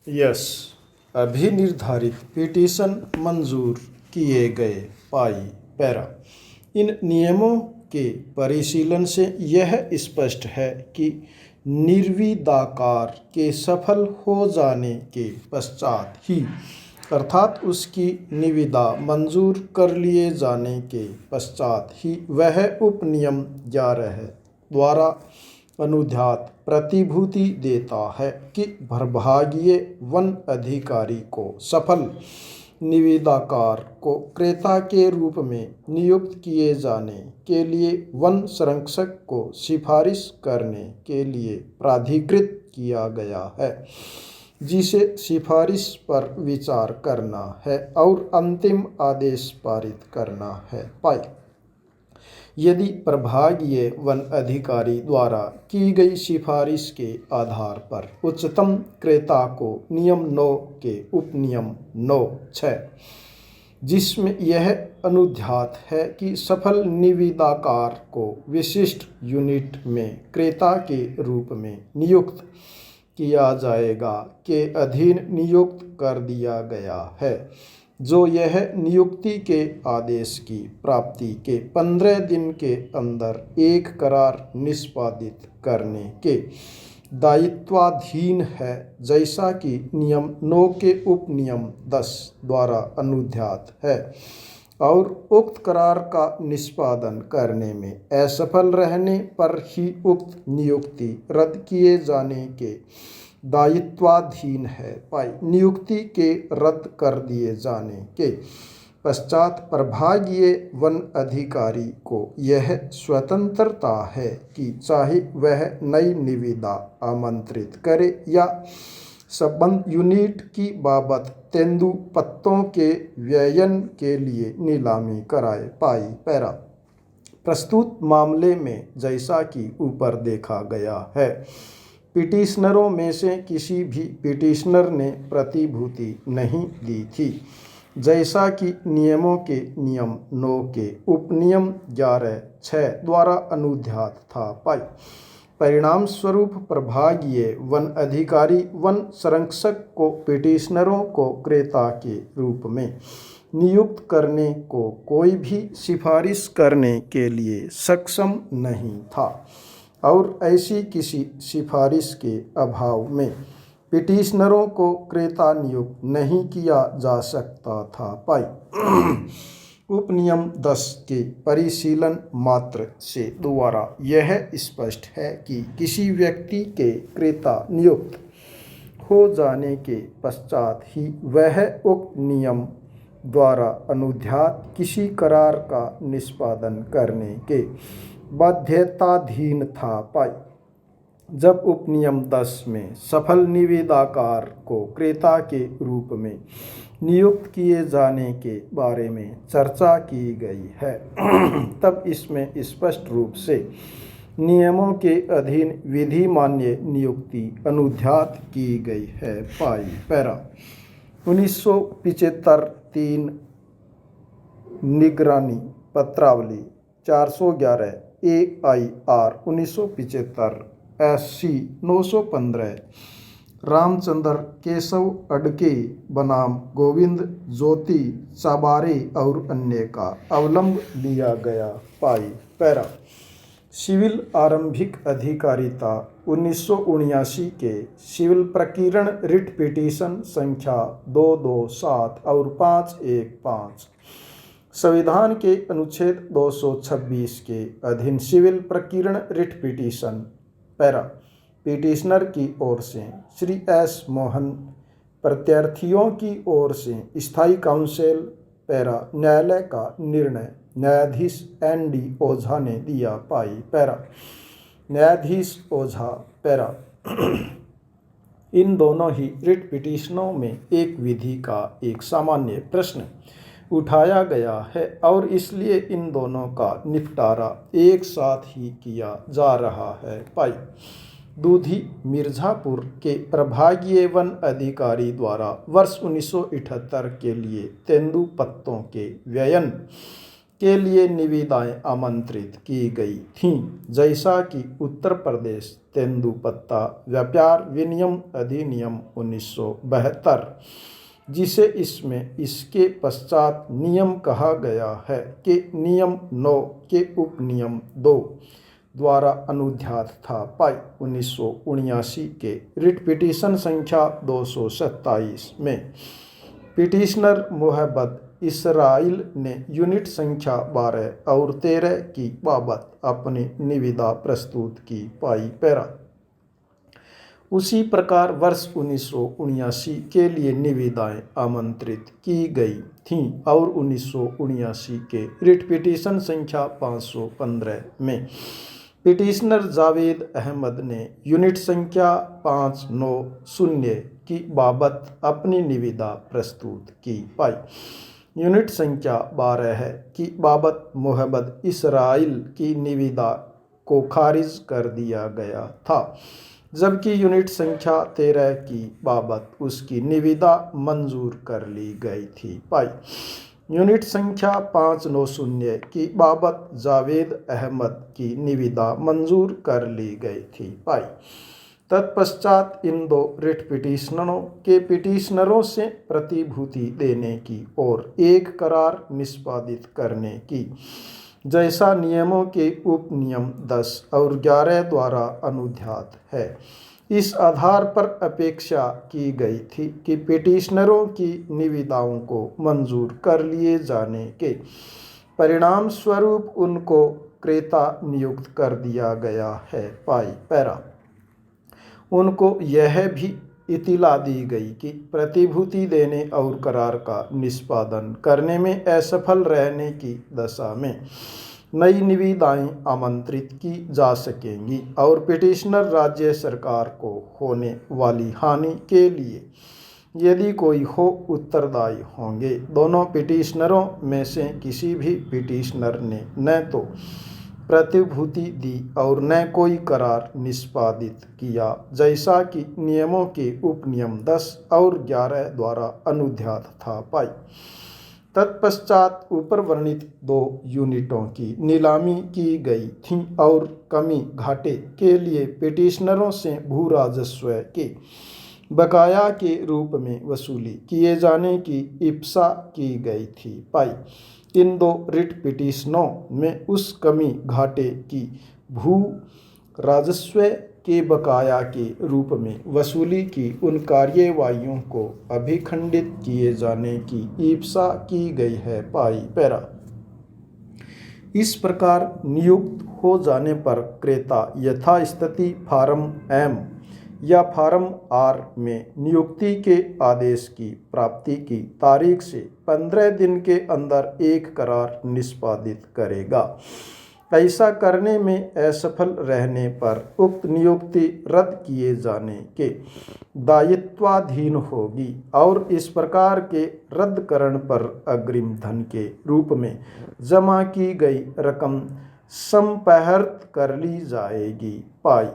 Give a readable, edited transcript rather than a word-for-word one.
Yes, अभी निर्धारित petition मंजूर किए गए। पाई पैरा। इन नियमों के परिशीलन से यह स्पष्ट है कि निर्विदाकार के सफल हो जाने के पश्चात ही, अर्थात उसकी निविदा मंजूर कर लिए जाने के पश्चात ही वह उपनियम 11 द्वारा अनुध्यात प्रतिभूति देता है कि भरभागीय वन अधिकारी को सफल निविदाकार को क्रेता के रूप में नियुक्त किए जाने के लिए वन संरक्षक को सिफारिश करने के लिए प्राधिकृत किया गया है, जिसे सिफारिश पर विचार करना है और अंतिम आदेश पारित करना है। पाई। यदि प्रभागीय वन अधिकारी द्वारा की गई सिफारिश के आधार पर उच्चतम क्रेता को नियम 9 के उपनियम 9(6), जिसमें यह अनुध्यात है कि सफल निविदाकार को विशिष्ट यूनिट में क्रेता के रूप में नियुक्त किया जाएगा, के अधीन नियुक्त कर दिया गया है, जो यह नियुक्ति के आदेश की प्राप्ति के 15 दिन के अंदर एक करार निष्पादित करने के दायित्वाधीन है, जैसा कि नियम 9 के उपनियम 10 द्वारा अनुध्यात है, और उक्त करार का निष्पादन करने में असफल रहने पर ही उक्त नियुक्ति रद्द किए जाने के दायित्वाधीन है। पाई। नियुक्ति के रद्द कर दिए जाने के पश्चात प्रभागीय वन अधिकारी को यह स्वतंत्रता है कि चाहे वह नई निविदा आमंत्रित करे या संबद्ध यूनिट की बाबत तेंदु पत्तों के व्ययन के लिए नीलामी कराए। पाई पैरा। प्रस्तुत मामले में जैसा कि ऊपर देखा गया है, पिटिशनरों में से किसी भी पिटिशनर ने प्रतिभूति नहीं दी थी, जैसा कि नियमों के नियम 9 के उपनियम 11(6) द्वारा अनुध्यात था। पाई। परिणाम स्वरूप प्रभागीय वन अधिकारी वन संरक्षक को पिटिशनरों को क्रेता के रूप में नियुक्त करने को कोई भी सिफारिश करने के लिए सक्षम नहीं था, और ऐसी किसी सिफारिश के अभाव में पिटिशनरों को क्रेता नियुक्त नहीं किया जा सकता था। पाई। उपनियम 10 के परिशीलन मात्र से द्वारा यह स्पष्ट है कि किसी व्यक्ति के क्रेता नियुक्त हो जाने के पश्चात ही वह उक्त नियम द्वारा अनुध्यात किसी करार का निष्पादन करने के बाध्यताधीन था। पाई। जब उपनियम 10 में सफल निविदाकार को क्रेता के रूप में नियुक्त किए जाने के बारे में चर्चा की गई है, तब इसमें स्पष्ट रूप से नियमों के अधीन विधि मान्य नियुक्ति अनुध्यात की गई है। पाई पैरा। 1975 3 निगरानी पत्रावली 411 AIR 1975 SC 915 रामचंद्र केशव अडके बनाम गोविंद ज्योति चाबारे और अन्य का अवलंब लिया गया। पाई पैरा। सिविल आरंभिक अधिकारिता 1979 के सिविल प्रकीर्ण रिट पिटीशन संख्या 227 और 515, संविधान के अनुच्छेद 226 के अधीन सिविल प्रकीर्ण रिट पिटीशन पैरा पिटिशनर की ओर से श्री एस मोहन, प्रत्यार्थियों की ओर से स्थायी काउंसिल पैरा न्यायालय का निर्णय न्यायाधीश ND ओझा ने दिया। पाई पैरा। न्यायाधीश ओझा पैरा। इन दोनों ही रिट पिटिशनों में एक विधि का एक सामान्य प्रश्न उठाया गया है, और इसलिए इन दोनों का निपटारा एक साथ ही किया जा रहा है। पाई। दूधी मिर्ज़ापुर के प्रभागीय वन अधिकारी द्वारा वर्ष 1978 के लिए तेंदुपत्तों के व्ययन के लिए निविदाएं आमंत्रित की गई थीं, जैसा कि उत्तर प्रदेश तेंदुपत्ता व्यापार विनियम अधिनियम 1972, जिसे इसमें इसके पश्चात नियम कहा गया है, कि नियम 9 के उपनियम 2 द्वारा अनुध्यात था। पाई 1979 के रिट पिटीशन संख्या 227 में पिटिशनर मोहब्बत इसराइल ने यूनिट संख्या 12 और 13 की बाबत अपनी निविदा प्रस्तुत की। पाई पैरा। उसी प्रकार वर्ष 1979 के लिए निविदाएं आमंत्रित की गई थीं और 1979 के रिट पिटीशन संख्या 515 में पिटिशनर जावेद अहमद ने यूनिट संख्या 590 की बाबत अपनी निविदा प्रस्तुत की। पाई यूनिट संख्या 12 की बाबत मोहब्बत इसराइल की निविदा को खारिज कर दिया गया था, जबकि यूनिट संख्या 13 की बाबत उसकी निविदा मंजूर कर ली गई थी। पाई यूनिट संख्या 590 की बाबत जावेद अहमद की निविदा मंजूर कर ली गई थी। पाई तत्पश्चात इन दो रिट पिटिशनरों के पिटिशनरों से प्रतिभूति देने की और एक करार निष्पादित करने की, जैसा नियमों के उपनियम 10 और 11 द्वारा अनुध्यात है। इस आधार पर अपेक्षा की गई थी कि पिटिशनरों की निविदाओं को मंजूर कर लिए जाने के परिणाम स्वरूप उनको क्रेता नियुक्त कर दिया गया है। पाई पैरा। उनको यह भी इतिला दी गई कि प्रतिभूति देने और करार का निष्पादन करने में असफल रहने की दशा में नई निविदाएं आमंत्रित की जा सकेंगी और पिटिशनर राज्य सरकार को होने वाली हानि के लिए यदि कोई हो उत्तरदायी होंगे। दोनों पिटिशनरों में से किसी भी पिटिशनर ने न तो प्रतिभूति दी और न कोई करार निष्पादित किया, जैसा कि नियमों के उपनियम 10 और 11 द्वारा अनुध्यात था। पाई तत्पश्चात ऊपर वर्णित दो यूनिटों की नीलामी की गई थी और कमी घाटे के लिए पिटिशनरों से भू राजस्व के बकाया के रूप में वसूली किए जाने की इप्सा की गई थी। पाई इन दो रिट पिटिशनों में उस कमी घाटे की भू राजस्व के बकाया के रूप में वसूली की उन कार्यवाहियों को अभिखंडित किए जाने की इप्सा की गई है। पाई पैरा। इस प्रकार नियुक्त हो जाने पर क्रेता यथास्थिति फार्म एम या फार्म आर में नियुक्ति के आदेश की प्राप्ति की तारीख से 15 दिन के अंदर एक करार निष्पादित करेगा। ऐसा करने में असफल रहने पर उक्त नियुक्ति रद्द किए जाने के दायित्वाधीन होगी और इस प्रकार के रद्दकरण पर अग्रिम धन के रूप में जमा की गई रकम संपहर्त कर ली जाएगी। पाई